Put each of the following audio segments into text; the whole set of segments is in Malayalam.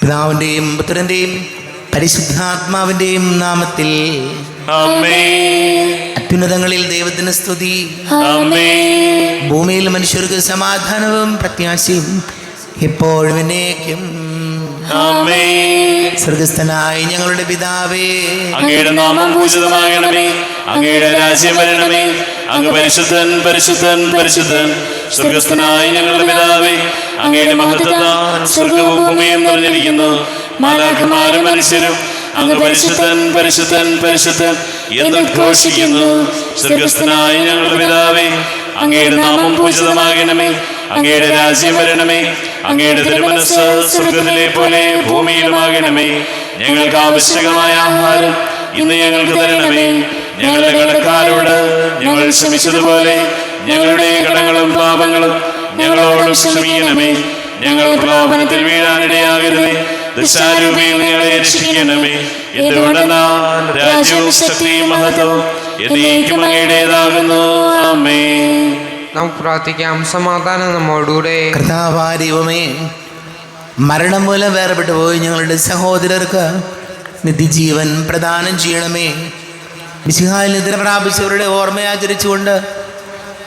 പിതാവിൻ്റെയും പുത്രൻ്റെയും പരിശുദ്ധാത്മാവിൻ്റെയും നാമത്തിൽ ആമേൻ. അത്യുന്നതങ്ങളിൽ ദൈവത്തിന് സ്തുതി. ആമേൻ. ഭൂമിയിൽ മനുഷ്യർക്ക് സമാധാനവും പ്രത്യാശയും എപ്പോഴും എന്നേക്കും. ആമേൻ. സ്വർഗസ്ഥനായ ഞങ്ങളുടെ പിതാവേ, അങ്ങയുടെ നാമം പൂജിതമാകണമേ. അങ്ങയുടെ രാജ്യം വരണമേ. അങ്ങ് പരിശുദ്ധൻ പരിശുദ്ധൻ പരിശുദ്ധൻ. സ്വർഗസ്ഥനായ ഞങ്ങളുടെ പിതാവേ, അങ്ങയുടെ മഹത്വത്താൽ സ്വർഗവും ഭൂമിയും നിറഞ്ഞിരിക്കുന്നു. മാലാഖമാരും മനുഷ്യരും അങ്ങ് പരിശുദ്ധൻ പരിശുദ്ധൻ പരിശുദ്ധൻ എന്ന് ഘോഷിക്കുന്നു. സ്വർഗസ്ഥനായ ഞങ്ങളുടെ പിതാവേ, അങ്ങയുടെ നാമം പൂജിതമാകണമേ. അങ്ങയുടെ രാജ്യം വരണമേ. അങ്ങയുടെ തിരുമനസ്സ് സ്വർഗത്തിലെ പോലെ ഭൂമിയിലുമാകണമേ. ഞങ്ങൾക്ക് ആവശ്യകമായ ആഹാരം ഇന്ന് ഞങ്ങൾക്ക് തരണമേ. ഞങ്ങളുടെ കടക്കാരോട് ഞങ്ങൾ ക്ഷമിച്ചതുപോലെ ഞങ്ങളുടെ കടങ്ങളും പാപങ്ങളും ഞങ്ങളോട് ക്ഷമിക്കണമേ. ഞങ്ങൾ പ്രലോഭനത്തിൽ വീഴാനിടയാകരുതേ. ദുഷ്ടാരൂപിയിൽ ഞങ്ങളെ രക്ഷിക്കണമേ. എന്തുകൊണ്ടെന്നാൽ രാജ്യവും ശക്തിയും മഹത്വവും എന്നേക്കും അങ്ങയുടേതാകുന്നു. ആമേൻ. നമുക്ക് പ്രാർത്ഥിക്കാം. സമാധാനം നമ്മോടുകൂടെ. കർത്താവായ ദൈവമേ, മരണം മൂലം വേർപെട്ടു പോയി ഞങ്ങളുടെ സഹോദരർക്ക് നിത്യജീവൻ പ്രദാനം ചെയ്യണമേ. മിശിഹായിൽ നിദ്ര പ്രാപിച്ചവരുടെ ഓർമ്മയാചരിച്ചുകൊണ്ട്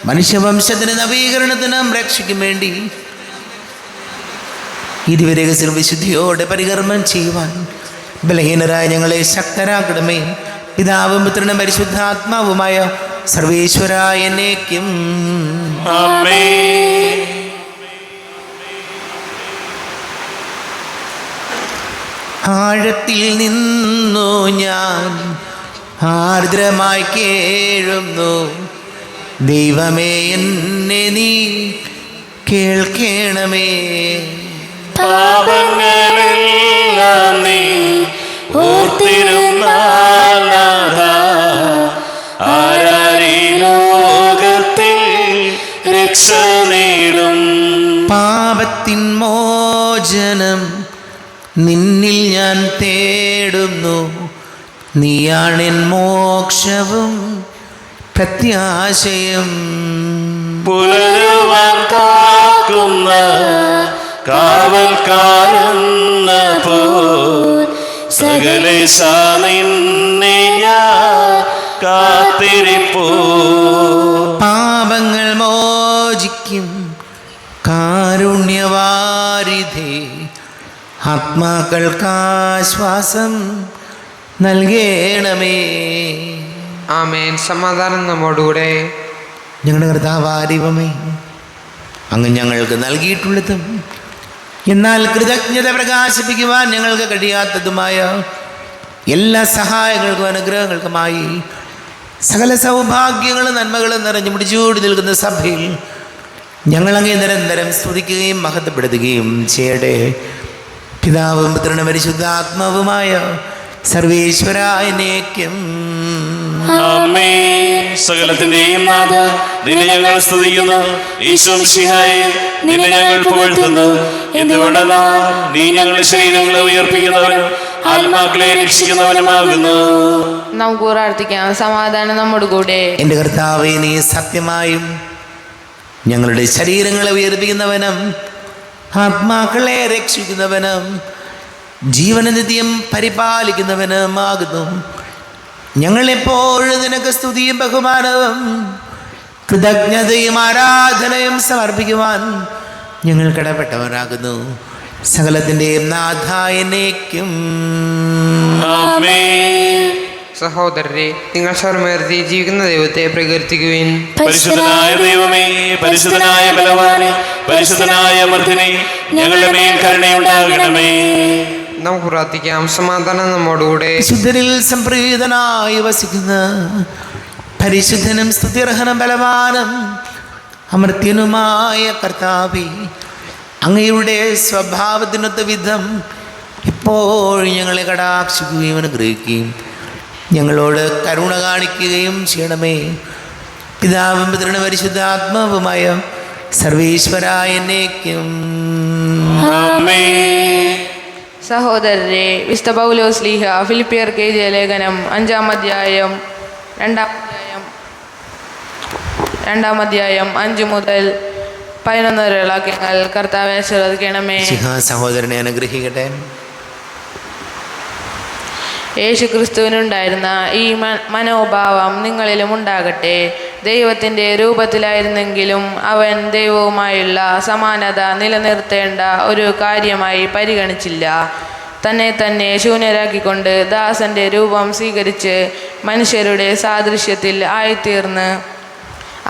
മനുഷ്യവംശത്തിന് നവീകരണത്തിനും രക്ഷയ്ക്കും വേണ്ടി ഇതുവരെ വിശുദ്ധിയോടെ പരികർമ്മം ചെയ്യുവാൻ ബലഹീനരായ ഞങ്ങളെ ശക്തരാക്കണമേ. പിതാവും പുത്രനും പരിശുദ്ധാത്മാവുമായ സർവേശ്വരായ എന്നേക്കും. ആമേൻ. ആഴത്തിൽ നിന്നു ഞാൻ ആർദ്രമായി കേഴുന്നു. ദൈവമേ, എന്നെ നീ കേൾക്കണമേ. പാപങ്ങളെല്ലാം നീ ഓർത്തിരുന്നാൽ നാഥാ, ആരാരീ ലോകത്തിൽ രക്ഷ നേടും. പാപത്തിൻ മോചനം നിന്നിൽ ഞാൻ തേടുന്നു. നീയാണെൻ മോക്ഷവും പ്രത്യാശയും. പുലരുവാൻ കാക്കുന്ന കാവൽക്കാരെന്ന പോൽ സകലേശ നിന്നെ ഞാൻ കാത്തിരിപ്പൂ. പാപങ്ങൾ മോചിക്കും കാരുണ്യവാരിധേ, ആത്മാക്കൾക്കാശ്വാസം നൽകണമേ. ആമേൻ. സമാധാനം നമ്മോടുകൂടെ. ഞങ്ങളുടെ കർത്താവായ ദൈവമേ, അങ്ങ് ഞങ്ങൾക്ക് നൽകിയിട്ടുള്ളതും എന്നാൽ കൃതജ്ഞത പ്രകാശിപ്പിക്കുവാൻ ഞങ്ങൾക്ക് കഴിയാത്തതുമായ എല്ലാ സഹായങ്ങൾക്കും അനുഗ്രഹങ്ങൾക്കുമായി സകല സൗഭാഗ്യങ്ങളും നന്മകളും നിറഞ്ഞു പിടിച്ചുകൂടി നിൽക്കുന്ന സഭയിൽ ഞങ്ങളങ്ങേ നിരന്തരം സ്തുതിക്കുകയും മഹത്വപ്പെടുത്തുകയും ചെയ്യട്ടെ. പിതാവും പുത്രനും പരിശുദ്ധാത്മാവുമായ സർവേശ്വരായ എന്നേക്കും. ആമേൻ. സകലത്തിന്റെയും നാഥ, നിന്നെ ഞങ്ങൾ സ്തുതിക്കുന്നു. ഈശോ മിശിഹായെ, നിന്നെ ഞങ്ങൾ പുകഴ്ത്തുന്നു. എന്തുകൊണ്ടെന്നാൽ നീ ഞങ്ങളുടെ ശരീരങ്ങളെ ഉയർപ്പിക്കുന്നവനും ആത്മാക്കളെ രക്ഷിക്കുന്നവനുമാകുന്നു. നമുക്ക് പ്രാർത്ഥിക്കാം. സമാധാനം നമ്മുടെ കൂടെ. എൻ്റെ കർത്താവേ, നീ സത്യമായും ഞങ്ങളുടെ ശരീരങ്ങളെ ഉയർപ്പിക്കുന്നവനും ആത്മാക്കളെ രക്ഷിക്കുന്നവനും ജീവനനിത്യം പരിപാലിക്കുന്നവനുമാകുന്നു. ഞങ്ങളെപ്പോഴും നിനക്ക് സ്തുതിയും ബഹുമാനവും കൃതജ്ഞതയും ആരാധനയും സമർപ്പിക്കുവാൻ ഞങ്ങൾ കടപ്പെട്ടവരാകുന്നു. സകലത്തിൻ്റെയും നാഥായ എന്നേക്കും. ആമേൻ. സഹോദരരെ, നിങ്ങൾ സ്വരമുയർത്തി ജീവിക്കുന്ന ദൈവത്തെ പ്രകീർത്തിക്കുവിൻ. പരിശുദ്ധനായ ദൈവമേ, പരിശുദ്ധനായ ബലവാനെ, പരിശുദ്ധനായ അമർത്തിനെ, ഞങ്ങളുടെ മേൽ കരുണയുണ്ടാകണമേ. നമുക്ക് പ്രാർത്ഥിക്കാം. സമാധാനം നമ്മോടുകൂടെ. വിശുദ്ധരിൽ സംപ്രീതനായി വസിക്കുന്ന പരിശുദ്ധനും സ്തുത്യർഹനും ബലവാനും അമർത്യനുമായ കർത്താവേ, അങ്ങയുടെ സ്വഭാവത്തിനൊത്ത വിധം എപ്പോഴും ഞങ്ങളെ കടാക്ഷിക്കുകയും അനുഗ്രഹിക്കുകയും ഞങ്ങളോട് കരുണ കാണിക്കുകയും ചെയ്യണമേ. പിതാവും പുത്രനും പരിശുദ്ധാത്മാവുമായ സർവേശ്വരായ എന്നേക്കും. ആമേൻ. സഹോദരരെ, വിശുദ്ധ പൗലോസ് ശ്ലീഹ ഫിലിപ്പിയർക്ക് എഴുതിയ ലേഖനം 5-ാം അധ്യായം 2-ാം അധ്യായം 5 മുതൽ 11 വരെയുള്ള വാക്യങ്ങൾ കർത്താവെ ആശീർവദിക്കണമേ. സഹോദരനെ അനുഗ്രഹിക്കട്ടെ. യേശുക്രിസ്തുവിനുണ്ടായിരുന്ന ഈ മനോഭാവം നിങ്ങളിലും ഉണ്ടാകട്ടെ. ദൈവത്തിൻ്റെ രൂപത്തിലായിരുന്നെങ്കിലും അവൻ ദൈവവുമായുള്ള സമാനത നിലനിർത്തേണ്ട ഒരു കാര്യമായി പരിഗണിച്ചില്ല. തന്നെ ശൂന്യരാക്കിക്കൊണ്ട് ദാസന്റെ രൂപം സ്വീകരിച്ച് മനുഷ്യരുടെ സാദൃശ്യത്തിൽ ആയിത്തീർന്ന്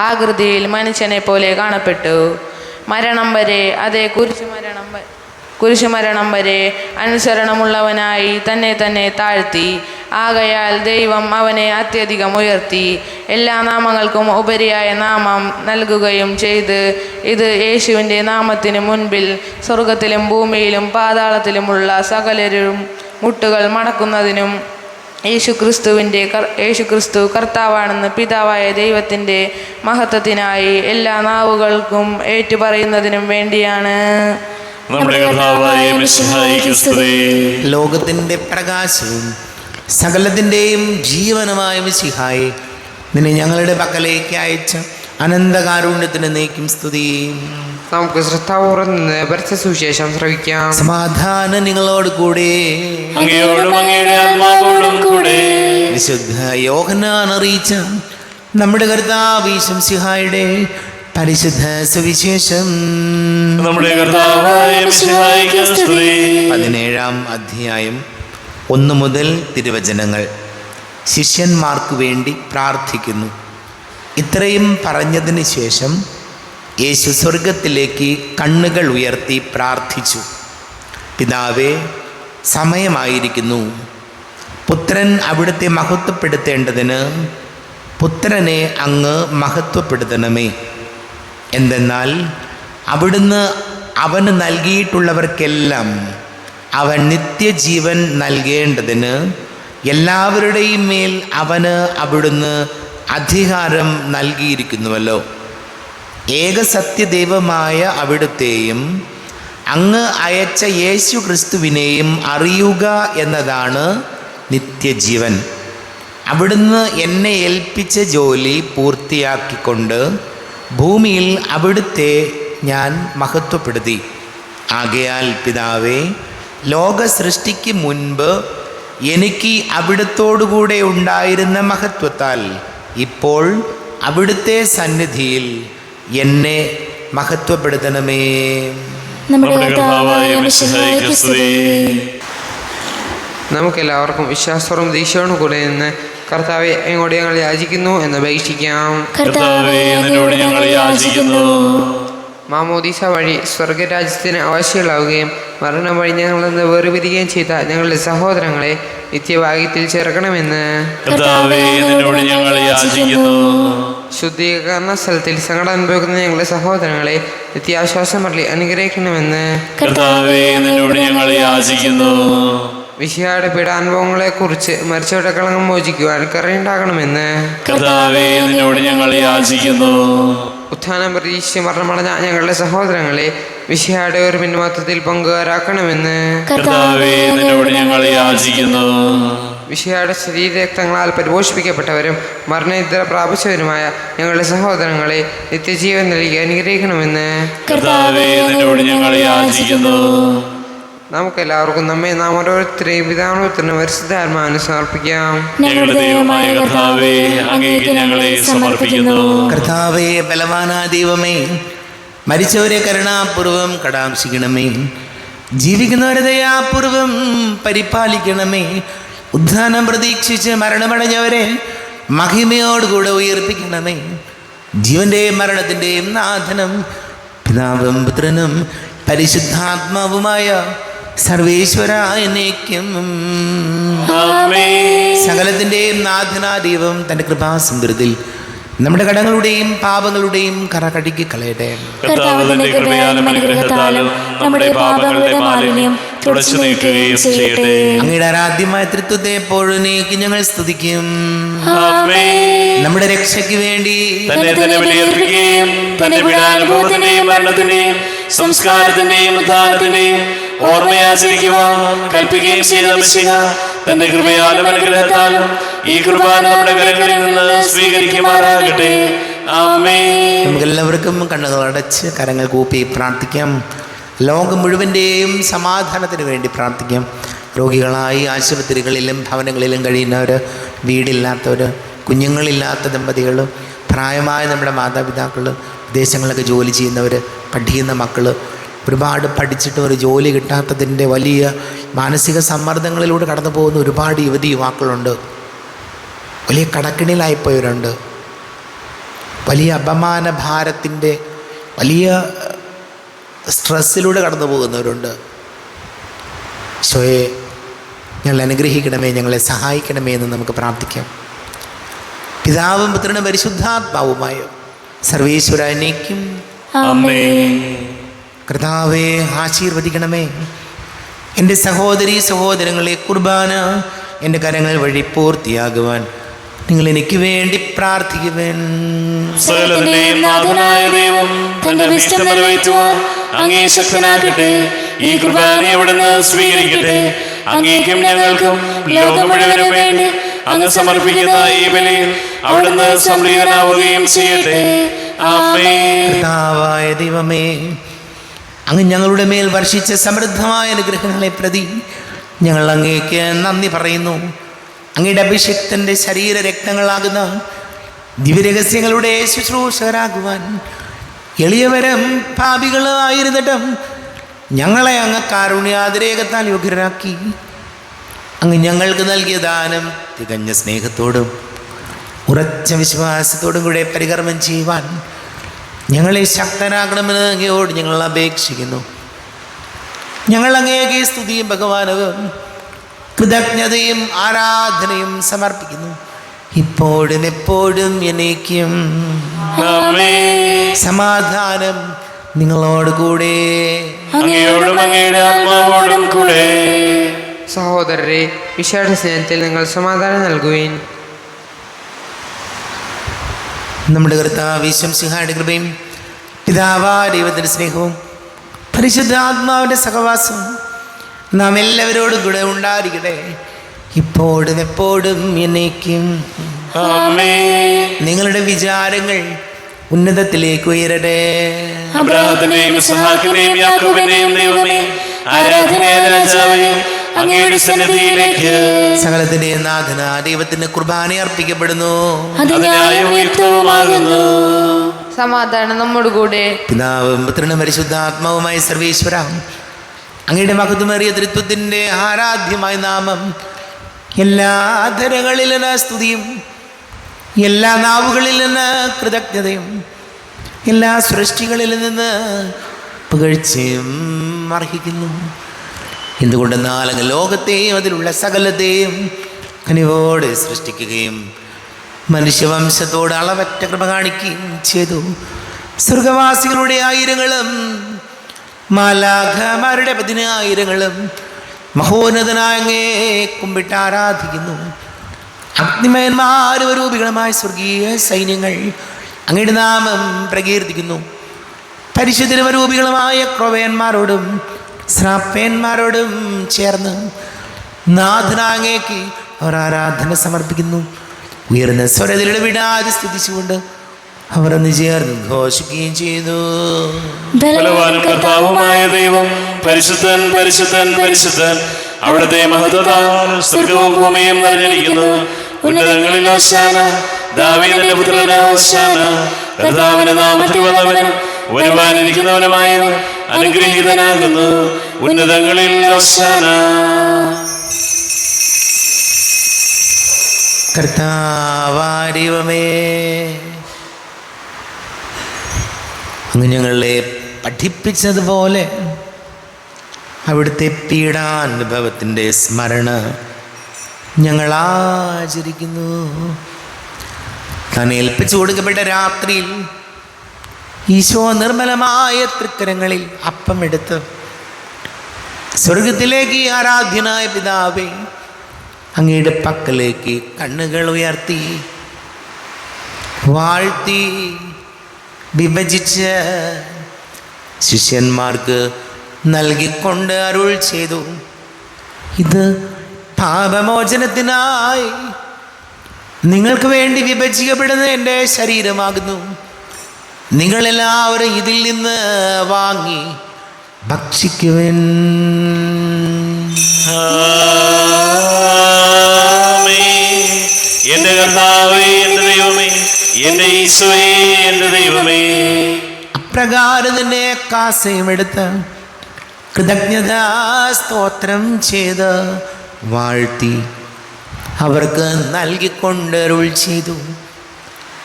ആകൃതിയിൽ മനുഷ്യനെ പോലെ കാണപ്പെട്ടു. മരണം വരെ, അതേ കുരിശുമരണം വരെ അനുസരണമുള്ളവനായി തന്നെ താഴ്ത്തി. ആകയാൽ ദൈവം അവനെ അത്യധികം ഉയർത്തി എല്ലാ നാമങ്ങൾക്കും ഉപരിയായ നാമം നൽകുകയും ചെയ്ത് ഇത് യേശുവിൻ്റെ നാമത്തിന് മുൻപിൽ സ്വർഗത്തിലും ഭൂമിയിലും പാതാളത്തിലുമുള്ള സകലരും മുട്ടുകൾ മടക്കുന്നതിനും യേശുക്രിസ്തു കർത്താവാണെന്ന് പിതാവായ ദൈവത്തിൻ്റെ മഹത്വത്തിനായി എല്ലാ നാവുകൾക്കും ഏറ്റുപറയുന്നതിനും വേണ്ടിയാണ്. ലോകത്തിൻ്റെ പ്രകാശവും സകലത്തിൻ്റെയും ജീവനുമായ മിശിഹായെ, നിന്നെ ഞങ്ങളുടെ പക്കലേക്ക് അയച്ച അനന്തകാരുണ്യത്തിന് നീക്കും സ്തുതി. നമുക്ക് ശ്രദ്ധാപൂർവ്വം നിന്ന് പരിശുദ്ധ സുവിശേഷം ശ്രവിക്കാം. സമാധാനം നിങ്ങളോട് കൂടെ. വിശുദ്ധ യോഹന്നാൻ അറിയിച്ച നമ്മുടെ കർത്താവ് മിശിഹായുടെ പരിശുദ്ധ സുവിശേഷം. 17-ാം അധ്യായം 1 മുതൽ തിരുവചനങ്ങൾ. ശിഷ്യന്മാർക്ക് വേണ്ടി പ്രാർത്ഥിക്കുന്നു. ഇത്രയും പറഞ്ഞതിന് ശേഷം യേശു സ്വർഗത്തിലേക്ക് കണ്ണുകൾ ഉയർത്തി പ്രാർത്ഥിച്ചു. പിതാവേ, സമയമായിരിക്കുന്നു. പുത്രൻ അവിടുത്തെ മഹത്വപ്പെടുത്തേണ്ടതിന് പുത്രനെ അങ്ങ് മഹത്വപ്പെടുത്തണമേ. എന്തെന്നാൽ അവിടുന്ന് അവന് നൽകിയിട്ടുള്ളവർക്കെല്ലാം അവൻ നിത്യജീവൻ നൽകേണ്ടതിന് എല്ലാവരുടെയും മേൽ അവന് അവിടുന്ന് അധികാരം നൽകിയിരിക്കുന്നുവല്ലോ. ഏകസത്യദൈവമായ അവിടുത്തെയും അങ്ങ് അയച്ച യേശു ക്രിസ്തുവിനെയും അറിയുക എന്നതാണ് നിത്യജീവൻ. അവിടുന്ന് എന്നെ ഏൽപ്പിച്ച ജോലി പൂർത്തിയാക്കിക്കൊണ്ട് ഭൂമിയിൽ അവിടുത്തെ ഞാൻ മഹത്വപ്പെടുത്തി. ആകയാൽ പിതാവേ, ലോക സൃഷ്ടിക്ക് മുൻപ് എനിക്ക് അവിടുത്തോടുകൂടെ ഉണ്ടായിരുന്ന മഹത്വത്താൽ ഇപ്പോൾ അവിടുത്തെ സന്നിധിയിൽ എന്നെ മഹത്വപ്പെടുത്തണമേ. നമുക്കെല്ലാവർക്കും വിശ്വാസവും ദീക്ഷയോടും കൂടെ നിന്ന് കർത്താവെ, അങ്ങോട്ട് ഞങ്ങൾ യാചിക്കുന്നു എന്ന് അപേക്ഷിക്കാം. മാമോദീസ വഴി സ്വർഗരാജ്യത്തിന് അവകാശികളാവുകയും മരണം വഴി ഞങ്ങളിൽ നിന്ന് വേർപിരിയുകയും ചെയ്ത ഞങ്ങളുടെ സഹോദരങ്ങളെ നിത്യഭാഗ്യത്തിൽ ചേർക്കണമെന്ന് ശുദ്ധീകരണ സ്ഥലത്തിൽ സങ്കടം അനുഭവിക്കുന്ന ഞങ്ങളുടെ സഹോദരങ്ങളെ നിത്യാശ്വാസം പള്ളി അനുഗ്രഹിക്കണമെന്ന് മിശിഹായുടെ പീഡാനുഭവങ്ങളെ കുറിച്ച് മരിച്ചവരുടെ കളങ്കം മോചിക്കുവാൻ കരുണയുണ്ടാകണമെന്ന് ഉത്ഥാനം പ്രതീക്ഷിച്ച് മരണമടഞ്ഞ ഞങ്ങളുടെ സഹോദരങ്ങളെ മിശിഹായുടെ ഒരു പിൻമാറ്റത്തിൽ പങ്കുകാരാക്കണമെന്ന് മിശിഹായുടെ ശരീരരക്തങ്ങളാൽ പരിപോഷിപ്പിക്കപ്പെട്ടവരും മരണനിദ്ര പ്രാപിച്ചവരുമായ ഞങ്ങളുടെ സഹോദരങ്ങളെ നിത്യജീവൻ നൽകി അനുഗ്രഹിക്കണമെന്ന് നമുക്കെല്ലാവർക്കും നമ്മെ നാം ഓരോരുത്തരെയും പിതാവിനും പരിശുദ്ധാത്മാവിന് സമർപ്പിക്കാം. കർത്താവേ, ബലവാനായ ദൈവമേ, മരിച്ചവരെ കരുണാപൂർവം കടാക്ഷിക്കണമേ. ജീവിക്കുന്നവരെ ദയാപൂർവം പരിപാലിക്കണമേ. ഉദ്ധാനം പ്രതീക്ഷിച്ച് മരണമടഞ്ഞവരെ മഹിമയോടുകൂടെ ഉയർപ്പിക്കണമേ. ജീവന്റെയും മരണത്തിൻ്റെയും നാഥനും പിതാവും പുത്രനും പരിശുദ്ധാത്മാവുമായ സർവേശ്വരായ എന്നേക്കും സകലത്തിൻ്റെയും നാഥനാ ദൈവം തൻ്റെ കൃപാസമൃദ്ധിയിൽ നമ്മുടെ കടങ്ങളുടെയും പാപങ്ങളുടെയും കറ കഴുകി കളയട്ടെ. അങ്ങയുടെ ആരാധ്യമായ തൃത്വത്തെ എപ്പോഴും ഞങ്ങൾ സ്തുതിക്കും. നമ്മുടെ രക്ഷയ്ക്ക് വേണ്ടി സംസ്കാരത്തിന്റെയും ഉദ്ധാനത്തിന്റെയും ഓർമ്മയാചരിക്കുവാൻ കൽപ്പിക്കുകയും ചെയ്ത മിശിഹ തന്റെ കൃപയാലും അനുഗ്രഹത്താലും ഈ കുർബാന നമ്മുടെ കരങ്ങളിൽ നിന്ന് സ്വീകരിക്കുമാറാകട്ടെ. ആമേൻ. നമുക്കെല്ലാവർക്കും കണ്ണുകൾ അടച്ച് കരങ്ങൾ കൂപ്പി പ്രാർത്ഥിക്കാം. ലോകം മുഴുവൻ്റെയും സമാധാനത്തിന് വേണ്ടി പ്രാർത്ഥിക്കാം. രോഗികളായി ആശുപത്രികളിലും ഭവനങ്ങളിലും കഴിയുന്നവർ, വീടില്ലാത്തവർ, കുഞ്ഞുങ്ങളില്ലാത്ത ദമ്പതികൾ, പ്രായമായ നമ്മുടെ മാതാപിതാക്കൾ, വിദേശങ്ങളിലൊക്കെ ജോലി ചെയ്യുന്നവർ, പഠിക്കുന്ന മക്കൾ, ഒരുപാട് പഠിച്ചിട്ട് ഒരു ജോലി കിട്ടാത്തതിൻ്റെ വലിയ മാനസിക സമ്മർദ്ദങ്ങളിലൂടെ കടന്നു പോകുന്ന ഒരുപാട് യുവാക്കളുണ്ട്. വലിയ കടക്കിണിയിലായിപ്പോയവരുണ്ട്. വലിയ അപമാന ഭാരത്തിൻ്റെ വലിയ സ്ട്രെസ്സിലൂടെ കടന്നു പോകുന്നവരുണ്ട്. ഈശോയെ, ഞങ്ങളെ അനുഗ്രഹിക്കണമേ, ഞങ്ങളെ സഹായിക്കണമേ എന്ന് നമുക്ക് പ്രാർത്ഥിക്കാം. പിതാവും പുത്രനും പരിശുദ്ധാത്മാവുമായ സർവേശ്വരനേക്കും ആമേൻ. കർത്താവേ, ആശീർവദിക്കണമേ. എൻ്റെ സഹോദരീ സഹോദരങ്ങളെ, കുർബാന എൻ്റെ കരങ്ങൾ വഴി പൂർത്തിയാകുവാൻ നിങ്ങൾ എനിക്ക് വേണ്ടി പ്രാർത്ഥിക്കുവേൻ. സകലത്തിന്റെയും നാഥനായ ദൈവം തന്റെ ഇഷ്ടം നിറവേറ്റുവാൻ അങ്ങേ ശക്തനാക്കട്ടെ. ഈ കുർബാന അവിടുന്ന് സ്വീകരിക്കട്ടെ. അങ്ങേക്കും ഞങ്ങൾക്കും ലോകം മുഴുവനും വേണ്ടി അങ്ങ് സമർപ്പിക്കുന്ന ഈ ബലിയിൽ അവിടുന്ന് സംപ്രീതനാവുകയും ചെയ്യട്ടെ. ആമേൻ. കർത്താവായ ദൈവമേ, അങ്ങ് ഞങ്ങളുടെ മേൽ വർഷിച്ച സമൃദ്ധമായ അനുഗ്രഹങ്ങളെ പ്രതി ഞങ്ങൾ അങ്ങേക്ക് നന്ദി പറയുന്നു. അങ്ങയുടെ അഭിഷിക്തൻ്റെ ശരീരരക്തങ്ങളാകുന്ന ദിവ്യരഹസ്യങ്ങളുടെ ശുശ്രൂഷകരാകുവാൻ എളിയവരും പാപികളായിരുന്നിട്ടും ഞങ്ങളെ അങ്ങ് കാരുണ്യാതിരേകത്താൽ യോഗ്യരാക്കി. അങ്ങ് ഞങ്ങൾക്ക് നൽകിയ ദാനം തികഞ്ഞ സ്നേഹത്തോടും ഉറച്ച വിശ്വാസത്തോടും കൂടെ പരികർമ്മം ചെയ്യുവാൻ ഞങ്ങളെ ശക്തരാക്കണമെന്ന് അങ്ങയോട് ഞങ്ങൾ അപേക്ഷിക്കുന്നു. ഞങ്ങൾ അങ്ങേക്ക് സ്തുതിയും ബഹുമാനവും കൃതജ്ഞതയും ആരാധനയും സമർപ്പിക്കുന്നു, ഇപ്പോഴും എപ്പോഴും എന്നേക്കും. സമാധാനം നിങ്ങളോട് കൂടെ. അങ്ങയോടും അങ്ങയുടെ ആത്മാവോടും കൂടെ. സഹോദരരെ, വിശാല സ്നേഹത്തിൽ നിങ്ങൾ സമാധാനം നൽകുവിൻ. നമ്മുടെ കർത്താവ് ശംസിഹായുടെ കൃപയും പിതാവായ ദൈവത്തിൻ്റെ സ്നേഹവും പരിശുദ്ധാത്മാവിൻ്റെ സഹവാസവും നാം എല്ലാവരോടും കൂടെ ഉണ്ടായിരിക്കട്ടെ, ഇപ്പോഴും എപ്പോഴും എന്നേക്കും. ആമേൻ. നിങ്ങളുടെ വിചാരങ്ങൾ ഉന്നതത്തിലേക്ക് ഉയരട്ടെ. അബ്രാഹത്തിന്റെയും ഇസ്ഹാക്കിന്റെയും യാക്കോബിന്റെയും ദൈവമേ, ആരാധനയായ രാജാവേ, അങ്ങയുടെ സന്നിധിയിലേക്ക് സകലത്തിന്റെ നാഥന ദൈവത്തിന് കുർബാന അർപ്പിക്കപ്പെടുന്നു. അതിനായ ഉയർത്തവുമാകുന്നു. സമാധാനം നമ്മോട് കൂടെ. പിതാവും പുത്രനും പരിശുദ്ധാത്മാവുമായ സർവേശ്വര, അങ്ങയുടെ മഹത്വമേറിയ ത്രിത്വത്തിൻ്റെ ആരാധ്യമായ നാമം എല്ലാ ധരങ്ങളിൽ നിന്ന് സ്തുതിയും എല്ലാ നാവുകളിൽ നിന്ന് കൃതജ്ഞതയും എല്ലാ സൃഷ്ടികളിൽ നിന്ന് പുകഴ്ചയും അർഹിക്കുന്നു. എന്തുകൊണ്ടെന്നാൽ അങ്ങ് ലോകത്തെയും അതിലുള്ള സകലത്തെയും കനിവോടെ സൃഷ്ടിക്കുകയും മനുഷ്യവംശത്തോട് അളവറ്റ കൃപ കാണിക്കുകയും ചെയ്തു. സ്വർഗവാസികളുടെ ആയിരങ്ങളും മാലാഖമാരുടെ പതിനായിരങ്ങളും മഹോന്നതനായ അങ്ങേ കുമ്പിട്ട് ആരാധിക്കുന്നു. അഗ്നിമയന്മാരും രൂപികളുമായ സ്വർഗീയ സൈന്യങ്ങൾ അങ്ങയുടെ നാമം പ്രകീർത്തിക്കുന്നു. പരിശുദ്ധരൂപികളുമായ ക്രോവേന്മാരോടും ശ്രാപ്പേന്മാരോടും ചേർന്ന് നാഥനാങ്ങേക്ക് അവർ ആരാധന സമർപ്പിക്കുന്നു. ഉയർന്ന സ്വരത്തിലൂടെ വിടാതെ സ്തുതിച്ചുകൊണ്ട് അവർ ഒന്ന് ചേർന്ന് ഘോഷിക്കുകയും ചെയ്തു. ബലവാനും കർത്താവുമായ ദൈവം പരിശുദ്ധൻ പരിശുദ്ധൻ പരിശുദ്ധൻ, അവിടുത്തെ മഹത്വത്താൽ സ്വർഗവും ഭൂമിയും നിറഞ്ഞിരിക്കുന്നു. ഉന്നതങ്ങളിൽ ഹോശാന, ദാവീദിന്റെ പുത്രന് ഹോശാന. കർത്താവിന്റെ നാമത്തിൽ വന്നവനും വരുവാനിരിക്കുന്നവനുമായവൻ അനുഗ്രഹീതനാകുന്നു. ഉന്നതങ്ങളിൽ ഹോശാന. കർത്താവാരിവമേ, അങ്ങ് ഞങ്ങളെ പഠിപ്പിച്ചതുപോലെ അവിടുത്തെ പീഡാനുഭവത്തിൻ്റെ സ്മരണ ഞങ്ങൾ ആചരിക്കുന്നു. താൻ ഏൽപ്പിച്ചു കൊടുക്കപ്പെട്ട രാത്രിയിൽ ഈശോ നിർമ്മലമായ തൃക്കരങ്ങളിൽ അപ്പം എടുത്ത് സ്വർഗത്തിലേക്ക് ആരാധ്യനായ പിതാവേ അങ്ങയുടെ പക്കലേക്ക് കണ്ണുകൾ ഉയർത്തി വാഴ്ത്തി വിഭജിച്ച് ശിഷ്യന്മാർക്ക് നൽകിക്കൊണ്ട് അരുൾ ചെയ്തു, ഇത് പാപമോചനത്തിനായി നിങ്ങൾക്ക് വേണ്ടി വിഭജിക്കപ്പെടുന്ന എൻ്റെ ശരീരമാകുന്നു. നിങ്ങളെല്ലാവരും ഇതിൽ നിന്ന് വാങ്ങി ഭക്ഷിക്കുവിൻ. ഈശോയെ എൻ്റെ ദൈവമേ. അപ്രകാരം തന്നെ കാസയുമെടുത്ത് കൃതജ്ഞതാ സ്തോത്രം ചെയ്ത് വാഴ്ത്തി അവർക്ക് നൽകിക്കൊണ്ടരുൾ ചെയ്തു.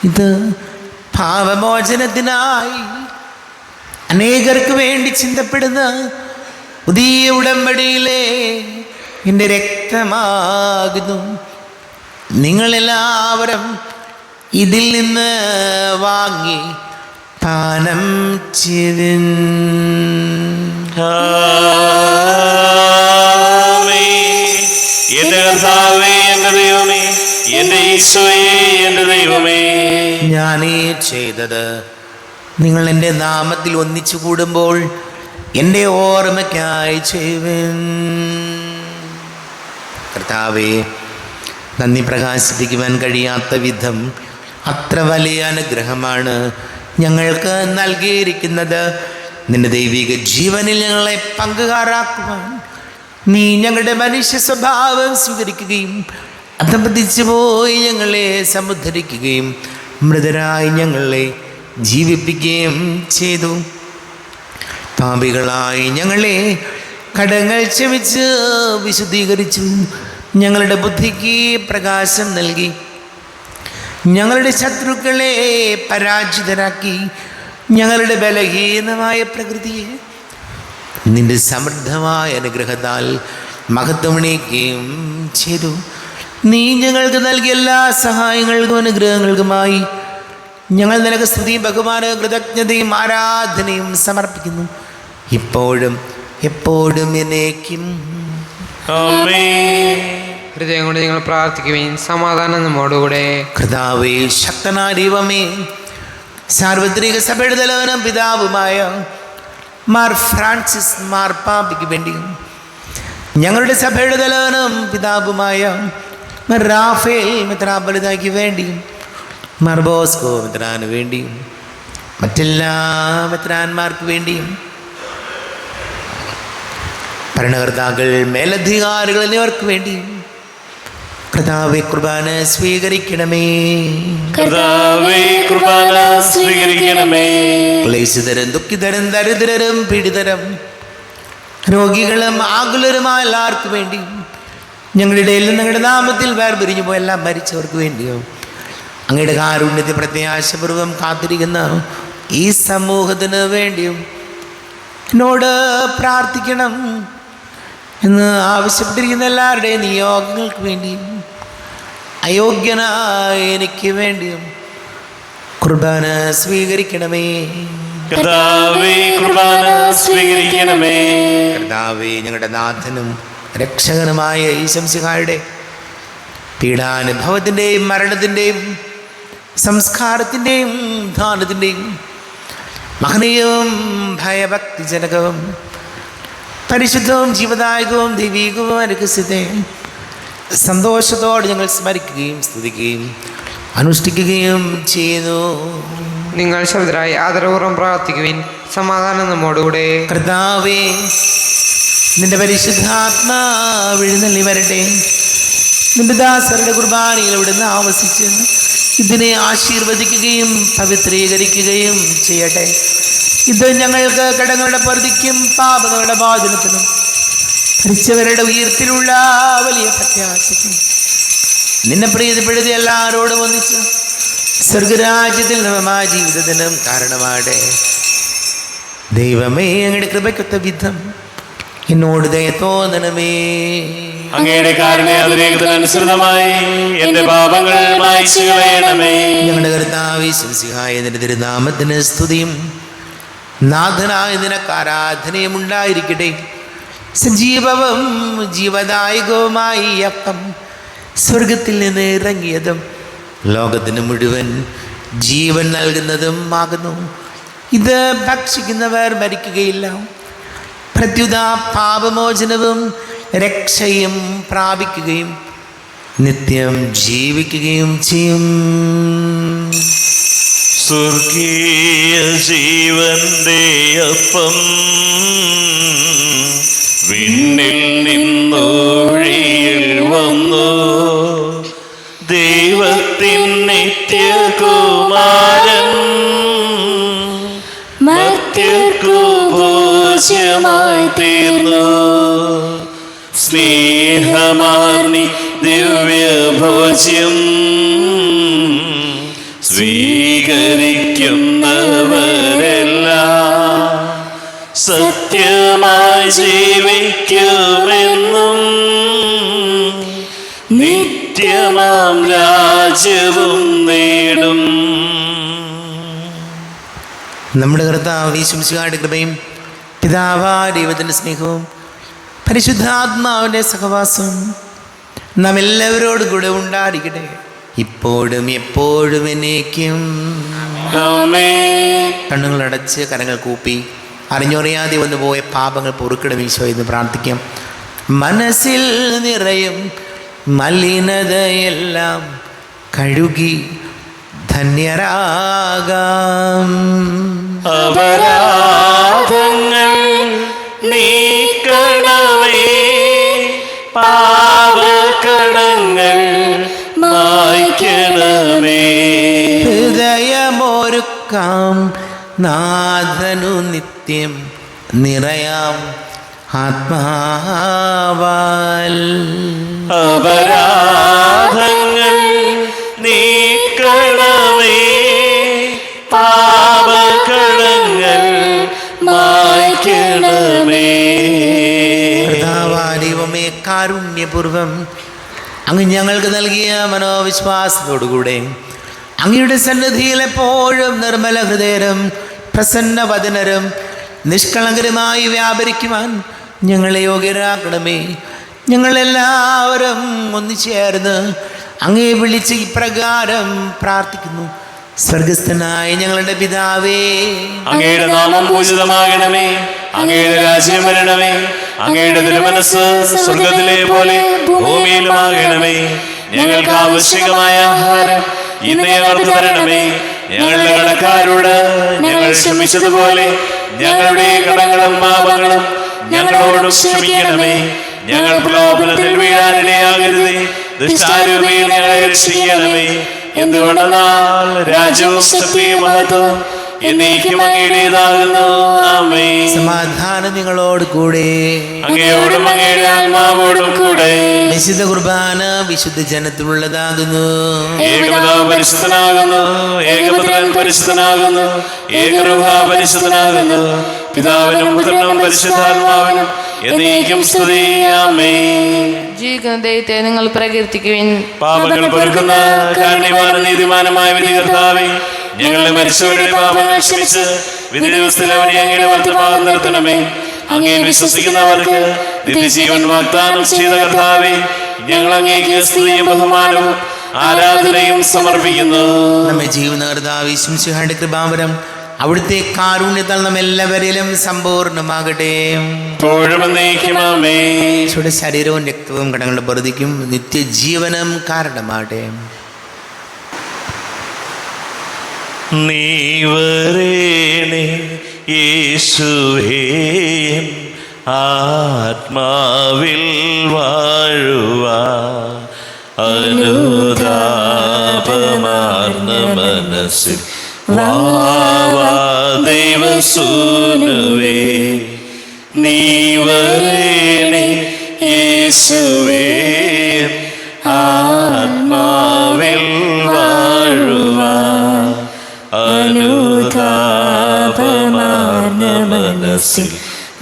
ഇത് പാപമോചനത്തിനായി അനേകർക്ക് വേണ്ടി ചിന്തപ്പെടുന്ന പുതിയ ഉടമ്പടിയിലെ എൻ്റെ രക്തമാകുന്നു. നിങ്ങളെല്ലാവരും ഇതിൽ നിന്ന് വാങ്ങി പാനം ചെയ്തിൻ. എന്റെ കർത്താവേ, എന്റെ ദൈവമേ, എന്റെ ഈശോയെ, എന്റെ ദൈവമേ. ഞാനീ ചെയ്തത് നിങ്ങൾ എൻ്റെ നാമത്തിൽ ഒന്നിച്ചു കൂടുമ്പോൾ എൻ്റെ ഓർമ്മയ്ക്കായി ചെയ്യുവിൻ. കർത്താവേ, നന്ദി പ്രകാശിപ്പിക്കുവാൻ കഴിയാത്ത വിധം അത്ര വലിയ അനുഗ്രഹമാണ് ഞങ്ങൾക്ക് നൽകിയിരിക്കുന്നത്. നിന്റെ ദൈവിക ജീവനിൽ ഞങ്ങളെ പങ്കുകാരാക്കുവാൻ നീ ഞങ്ങളുടെ മനുഷ്യ സ്വഭാവം സ്വീകരിക്കുകയും അധപതിച്ചു പോയി ഞങ്ങളെ സമുദ്ധരിക്കുകയും മൃതരായി ഞങ്ങളെ ജീവിപ്പിക്കുകയും ചെയ്തു. പാപികളായി ഞങ്ങളെ കടങ്ങൾ ക്ഷമിച്ച് വിശുദ്ധീകരിച്ചു. ഞങ്ങളുടെ ബുദ്ധിക്ക് പ്രകാശം നൽകി. ഞങ്ങളുടെ ശത്രുക്കളെ പരാജിതരാക്കി. ഞങ്ങളുടെ ബലഹീനമായ പ്രകൃതിയെ നിന്റെ സമൃദ്ധമായ അനുഗ്രഹത്താൽ മഹത്വമണിക്കുകയും ചെയ്തു. നീ ഞങ്ങൾക്ക് നൽകിയ എല്ലാ സഹായങ്ങൾക്കും അനുഗ്രഹങ്ങൾക്കുമായി ഞങ്ങൾ നിനക്ക് സ്തുതിയും ബഹുമാനവും കൃതജ്ഞതയും ആരാധനയും സമർപ്പിക്കുന്നു, ഇപ്പോഴും എപ്പോഴും എന്നേക്കും. ഹൃദയം കൊണ്ട് നിങ്ങൾ പ്രാർത്ഥിക്കുവിൻ. സമാധാനം നമ്മോടുകൂടെ. കർത്താവേ, ശക്തനായ ദൈവമേ, സാർവത്രിക സഭയുടെ തലവനും പിതാവുമായ മാർ ഫ്രാൻസിസ് മാർപ്പാപ്പയ്ക്ക് വേണ്ടിയും ഞങ്ങളുടെ സഭയുടെ തലവനും പിതാവുമായ മാർ റാഫേൽ മെത്രാപ്പൊലീത്തായ്ക്ക് വേണ്ടിയും മാർ ബോസ്കോ മെത്രാന് വേണ്ടിയും മറ്റെല്ലാ മെത്രാന്മാർക്ക് വേണ്ടിയും ഭരണകർത്താക്കൾ, മേലധികാരികൾ എന്നിവർക്ക് വേണ്ടിയും കർത്താവേ, കുർബാന സ്വീകരിക്കണമേ. കർത്താവേ, കുർബാന സ്വീകരിക്കണമേ. ക്ലേശിതരും ദുഃഖിതരും ദരിദ്രരും പീഡിതരും രോഗികളും ആകുലരുമായ എല്ലാവർക്കും വേണ്ടിയും ഞങ്ങളുടെ ഇടയിൽ നിങ്ങളുടെ നാമത്തിൽ വേർപിരിഞ്ഞു പോയ എല്ലാം മരിച്ചവർക്ക് വേണ്ടിയും അങ്ങയുടെ കാരുണ്യത്തെ പ്രത്യാശപൂർവം കാത്തിരിക്കുന്ന ഈ സമൂഹത്തിന് വേണ്ടിയും എന്നോട് പ്രാർത്ഥിക്കണം എന്ന് ആവശ്യപ്പെട്ടിരിക്കുന്ന എല്ലാവരുടെയും നിയോഗങ്ങൾക്ക് വേണ്ടിയും അയോഗ്യനായ എനിക്ക് വേണ്ടിയും കുർബാന സ്വീകരിക്കണമേ. കർത്താവേ, കുർബാന സ്വീകരിക്കണമേ. കർത്താവേ, ഞങ്ങളുടെ നാഥനും രക്ഷകനുമായ ഈശംസിഹായുടെ പീഡാനുഭവത്തിൻ്റെയും മരണത്തിൻ്റെയും സംസ്കാരത്തിൻ്റെയും ദാനത്തിൻ്റെയും മഹനീയവും ഭയഭക്തിജനകവും പരിശുദ്ധവും ജീവദായകവും ദൈവീകവും രഹസ്യത്തെ സന്തോഷത്തോടെ ഞങ്ങൾ സ്മരിക്കുകയും സ്തുതിക്കുകയും അനുഷ്ഠിക്കുകയും ചെയ്യുന്നു. നിങ്ങൾ ശബ്ദരായി ആദരപൂർവ്വം പ്രാർത്ഥിക്കുവിൻ. സമാധാനം നമ്മോടുകൂടെ. കർത്താവേ, നിന്റെ പരിശുദ്ധാത്മാവ് എഴുന്നള്ളി വരട്ടെ. നിന്റെ ദാസരുടെ കുർബാനയിൽ ഇവിടുന്ന് ആവസിച്ച് ഇതിനെ ആശീർവദിക്കുകയും പവിത്രീകരിക്കുകയും ചെയ്യട്ടെ. ഇത് ഞങ്ങൾക്ക് കടങ്ങളുടെ പ്രതിക്കും പാപങ്ങളുടെ മോചനത്തിനും മരിച്ചവരുടെ ഉയർത്തിലുള്ള വലിയ പ്രത്യാശയ്ക്കും നിന്നെ പ്രീതിപ്പെടുത്തി എല്ലാവരോടും ഒന്നിച്ച് സ്വർഗരാജ്യത്തിൽ നവമായ ജീവിതത്തിനും കാരണമാടെ. ദൈവമേ, അങ്ങയുടെ കൃപയ്ക്കൊത്ത വിധം എന്നോട് ദയ തോന്നണമേ. അങ്ങയുടെ കാരുണ്യാതിരേകത്തിനനുസൃതമായി എന്റെ പാപങ്ങൾ മായ്ച്ചു കളയണമേ. ഞങ്ങളുടെ കർത്താവേ, ശംസിഹായ നിന്റെ തിരുനാമത്തിന് സ്തുതിയും നാഥനായ നിനക്ക് ആരാധനയും ഉണ്ടായിരിക്കട്ടെ. സജീവവും ജീവദായകവുമായി അപ്പം സ്വർഗത്തിൽ നിന്ന് ഇറങ്ങിയതും ലോകത്തിന് മുഴുവൻ ജീവൻ നൽകുന്നതും ആകുന്നു. ഇത് ഭക്ഷിക്കുന്നവർ മരിക്കുകയില്ല, പ്രത്യുത പാപമോചനവും രക്ഷയും പ്രാപിക്കുകയും നിത്യം ജീവിക്കുകയും ചെയ്യും. സ്വർഗീയ ജീവന്റെ അപ്പം വിണ്ണിൽ നിന്നൊഴിയിൽ വന്നു, ദൈവത്തിൻ നിത്യകുമാര രാജ്യമായി തീർന്നു. സ്നേഹമാർന്നി ദിവ്യഭോജ്യം സ്വീകരിക്കുന്നവരെല്ലാം സത്യമായി ജീവിക്കുമെന്നും നിത്യമാം രാജ്യവും നേടും. നമ്മുടെ കർത്താവ് യേശു മിശിഹായുടെ കൃപയും പിതാവായ ദൈവത്തിൻ്റെ സ്നേഹവും പരിശുദ്ധാത്മാവിൻ്റെ സഹവാസവും നാം എല്ലാവരോടും കൂടെ ഉണ്ടായിരിക്കട്ടെ, ഇപ്പോഴും എപ്പോഴും എന്നേക്കും. കണ്ണുകളടച്ച് കരങ്ങൾ കൂപ്പി അറിഞ്ഞറിയാതെ വന്നു പോയ പാപങ്ങൾ പൊറുക്കിടം ഈശോ എന്ന് പ്രാർത്ഥിക്കാം. മനസ്സിൽ നിറയും മലിനതയെല്ലാം കഴുകി ധന്യരാകാം. അപരാധങ്ങൾ നീക്കണമേ, പാപകടങ്ങൾ മായ്ക്കണമേ. ഹൃദയമൊരുക്കാം നാഥനു നിത്യം നിറയാം ആത്മാവാൽ. അപരാധങ്ങൾ നീക്കണമേ, പാപകടങ്ങൾ മായ്ക്കണമേ. കർത്താവായ ദൈവമേ, കാരുണ്യപൂർവം അങ്ങ് ഞങ്ങൾക്ക് നൽകിയ മനോവിശ്വാസത്തോടുകൂടെ അങ്ങയുടെ സന്നിധിയിൽ എപ്പോഴും നിർമ്മല ഹൃദയരും പ്രസന്നവദനരും നിഷ്കളങ്കരുമായി വ്യാപരിക്കുവാൻ ഞങ്ങളെ യോഗ്യരാക്കണമേ. ഞങ്ങളെല്ലാവരും ഒന്നുചേർന്ന് അങ്ങേ വിളിച്ച് ഇപ്രകാരം പ്രാർത്ഥിക്കുന്നു. സ്വർഗസ്ഥനായ ഞങ്ങളുടെ പിതാവേ, അങ്ങയുടെ നാമം പൂജിതമാകണമേ, അങ്ങയുടെ രാജ്യം വരണമേ, അങ്ങയുടെ തിരുമനസ്സ് സ്വർഗത്തിലെ പോലെ ഭൂമിയിലുമാകണമേ. ഞങ്ങൾക്ക് ആവശ്യമായ ആഹാരം ഇന്ന് ഞങ്ങൾക്ക് തരണമേ. ഞങ്ങളുടെ കടക്കാരോട് ഞങ്ങൾ ക്ഷമിച്ചതുപോലെ ഞങ്ങളുടെ കടങ്ങളും പാപങ്ങളും ഞങ്ങളോടും ക്ഷമിക്കണമേ. ഞങ്ങൾ പ്രലോഭനത്തിൽ വീഴാനിടയാകരുതേ, ദുഷ്ടാരൂപിയിൽ ഞങ്ങളെ രക്ഷിക്കണമേ. എന്തുകൊണ്ടെന്നാൽ രാജ്യവും ശക്തിയും മഹത്വവും എന്നേക്കും അങ്ങയുടേതാകുന്നു. ആമേൻ. സമാധാനം നിങ്ങളോട് കൂടെ, അങ്ങയോടും അങ്ങയുടെ ആത്മാവോടും കൂടെ. വിശുദ്ധ കുർബാന വിശുദ്ധ ജനത്തിലുള്ളതാകുന്നു. ഏകപിതാവ് പരിശുദ്ധനാകുന്നു, ഏകപുത്രൻ പരിശുദ്ധനാകുന്നു, ഏകരൂഹ പരിശുദ്ധനാകുന്നു. പിതാവിനും പുത്രനും പരിശുദ്ധാത്മാവിനും എന്നേക്കും സ്തുതി. ആമേൻ. ജീവിക്കുന്ന ദൈവത്തെ നിങ്ങൾ പ്രകീർത്തിക്കുവിൻ. പാപങ്ങൾ പൊറുക്കുന്ന കാരുണ്യവാനും നീതിമാനുമായ വിധികർത്താവേ, ഞങ്ങളുടെ മരിച്ചവരുടെ പാപങ്ങൾ ക്ഷമിച്ച് വിധി ദിവസത്തിൽ അവനെ അങ്ങയുടെ വർത്തമാനം നിർത്തണമേ. അങ്ങേ വിശ്വസിക്കുന്നവർക്ക് നിത്യജീവൻ വാഗ്ദാനം ചെയ്ത കർത്താവേ, ഞങ്ങൾ അങ്ങേക്ക് സ്തുതിയും ബഹുമാനവും ആരാധനയും സമർപ്പിക്കുന്നു. നമ്മെ ജീവന കർത്താവ് യേശു മിശിഹായുടെ കൃപാവരം അവിടുത്തെ കാരുണ്യത്താൽ നാം എല്ലാവരിലും സമ്പൂർണ്ണമാകട്ടെ. ഈശോയുടെ ശരീരവും രക്തവും കടങ്ങളുടെ പൊറുതിക്കും നിത്യജീവനം കാരണമാകട്ടെ. നീ വരേണേ യേശുവേ, ആത്മാവിൽ വാഴുവാ, അനുതാപമാർന്ന മനസ്സിൽ വാവാ ദൈവസൂനുവേ. നീ വരേണേ യേശുവേ, ആത്മാവിൽ വാഴുവാ, അനുതാപമാർന്ന മനസ്സിൽ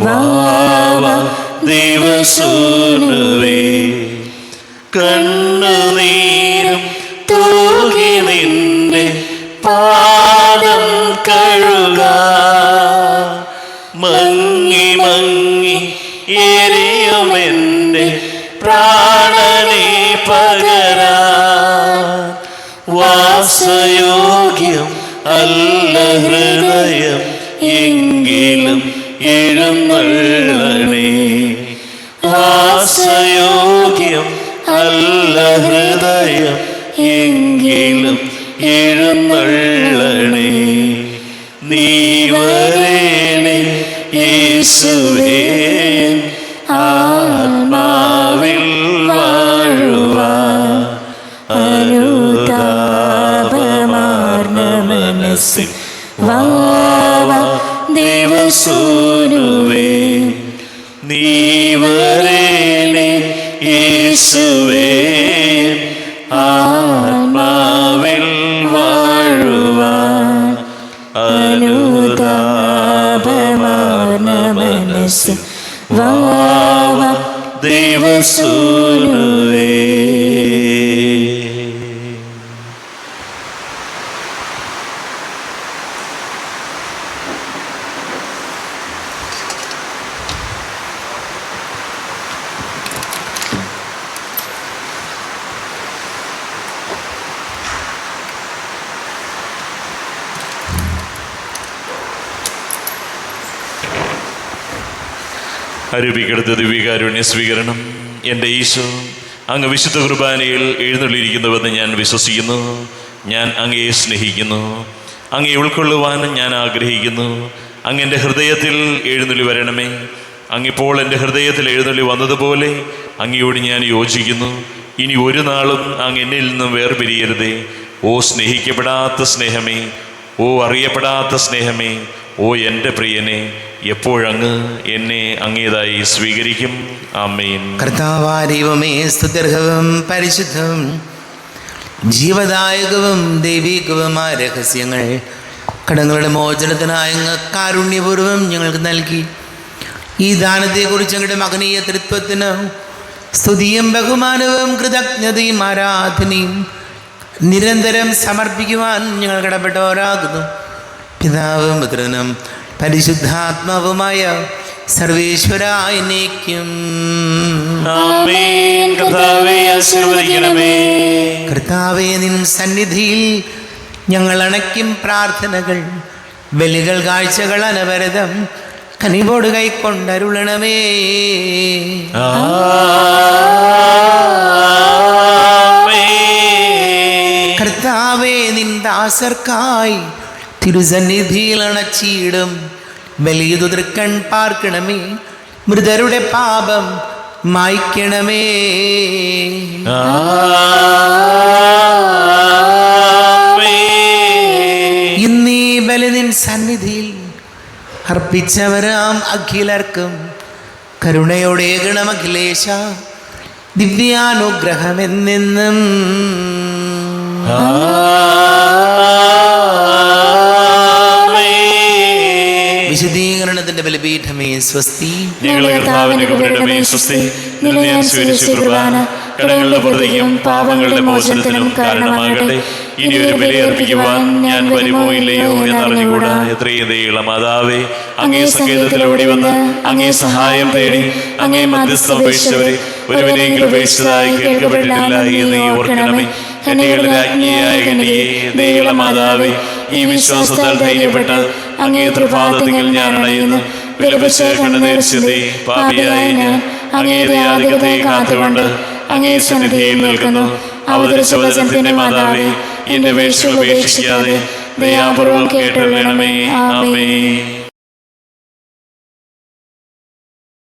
വാവാ ദൈവസൂനുവേ. കണ്ണുനീരും തൂകി നിന്റെ പാദം കഴുക, മങ്ങി മങ്ങി എരിയുമെന്റെ പ്രാണനെ പകരാ. വാസയോഗ്യം അല്ല ഹൃദയം എങ്കിലും എഴുന്നള്ളണേ. വാസയോഗ്യം അല്ല ഹൃദയം എങ്കിലും എഴുന്നള്ളണേ. നീ വരേണേ യേശുവേ, ആത്മാവിൽ വാഴുവാ, അനുതാപമാർന്ന മനസ്സിൽ വാവാ ദൈവസൂനുവേ. നീ വരേണേ യേശുവേ, ആത്മാവിൽ വാഴുവാൻ അനുതാപമാർന്ന മനസ്സ് വാവ ദൈവസൂനുവേ. അരൂപിക്കെടുത്ത ദിവ്യകാരുണ്യ സ്വീകരണം. എൻ്റെ ഈശോ, അങ്ങ് വിശുദ്ധ കുർബാനയിൽ എഴുന്നള്ളിയിരിക്കുന്നുവെന്ന് ഞാൻ വിശ്വസിക്കുന്നു. ഞാൻ അങ്ങയെ സ്നേഹിക്കുന്നു. അങ്ങയെ ഉൾക്കൊള്ളുവാൻ ഞാൻ ആഗ്രഹിക്കുന്നു. അങ്ങ് എൻ്റെ ഹൃദയത്തിൽ എഴുന്നള്ളി വരണമേ. അങ്ങിപ്പോൾ എൻ്റെ ഹൃദയത്തിൽ എഴുന്നള്ളി വന്നതുപോലെ അങ്ങയോട് ഞാൻ യോജിക്കുന്നു. ഇനി ഒരു നാളും അങ്ങ് എന്നിൽ നിന്നും വേർപിരിയരുതേ. ഓ സ്നേഹിക്കപ്പെടാത്ത സ്നേഹമേ, ഓ അറിയപ്പെടാത്ത സ്നേഹമേ, ഓ എൻ്റെ പ്രിയനെ, എപ്പോഴങ്ങ് എന്നെ അങ്ങേതായി സ്വീകരിക്കും. ആമേൻ. കർത്താവായ ദൈവമേ, സ്തുത്യർഹവും പരിശുദ്ധവും ജീവദായകവും ദൈവികവുമായ രഹസ്യങ്ങൾ കടങ്ങളുടെ മോചനത്തിനായി അങ്ങ് കാരുണ്യപൂർവ്വം ഞങ്ങൾക്ക് നൽകി. ഈ ദാനത്തെക്കുറിച്ച് ഞങ്ങളുടെ മകനീയ തൃത്വത്തിന് സ്തുതിയും ബഹുമാനവും കൃതജ്ഞതയും ആരാധനയും നിരന്തരം സമർപ്പിക്കുവാൻ ഞങ്ങൾ കടപ്പെട്ടവരാകുന്നു. പിതാവും പുത്രനും പരിശുദ്ധാത്മാവുമായ സർവേശ്വരായ എന്നേക്കും. കർത്താവേ, നിൻ സന്നിധിയിൽ ഞങ്ങൾ അണയ്ക്കും പ്രാർത്ഥനകൾ, ബലികൾ, കാഴ്ചകൾ അനവരതം കനിവോട് കൈക്കൊണ്ടരുളണമേ. കർത്താവേ, നിൻ ദാസർക്കായി തിരുസന്നിധിയിൽ അണച്ചിടും ബലിയതു തൃക്കൺ പാർക്കണമേ. മൃതരുടെ പാപം മായ്ക്കണമേ. ഇന്നീ ബലി നിൻ സന്നിധിയിൽ അർപ്പിച്ചവരാം അഖിലർക്കും കരുണയോടെ ഗണമഖിലേശ ദിവ്യാനുഗ്രഹമെന്നെന്നും. വിശുദ്ധീകരണത്തിന്റെ ബലിപീഠമേ സ്വസ്തി. കടങ്ങളുടെ പുറത്തേക്കും പാപങ്ങളുടെ മോചനത്തിനും കാരണമാകട്ടെ. ഇനി ഒരു ബലി അർപ്പിക്കുവാൻ ഞാൻ വരുമോ ഇല്ലയോ എന്നറിഞ്ഞുകൂടാ. എത്രയും ദയുള്ള മാതാവേ, അങ്ങേ സങ്കേതത്തിലൂടെ വന്ന് അങ്ങേ സഹായം തേടി അങ്ങേ മധ്യസ്ഥം അപേക്ഷിച്ചവരെ ഒരുവരെങ്കിലും അപേക്ഷിച്ചതായി കേൾക്കപ്പെട്ടിട്ടില്ല എന്ന് നീ ഓർക്കണമേ. കന്യകളുടെ രാജ്ഞിയായ കന്യകേ, ദയുള്ള മാതാവേ, ഈ വിശ്വാസത്താൽ ധൈര്യപ്പെട്ട് അങ്ങേ തൃപാദത്തിൽ ഞാൻ അണയുന്നു. വിലപിച്ച് കണ്ണുനീർച്ചതേ പാപിയായ ഞാൻ അങ്ങേ ദയാധികതയെ കാത്തുകൊണ്ട് അങ്ങേ സന്നിധിയിൽ നിൽക്കുന്നു. അവതരിച്ച വചനത്തിന്റെ മാതാവേ, എന്റെ അപേക്ഷകൾ ഉപേക്ഷിക്കാതെ ദയാപൂർവം കേട്ടുകൊള്ളണമേ. ആമേൻ.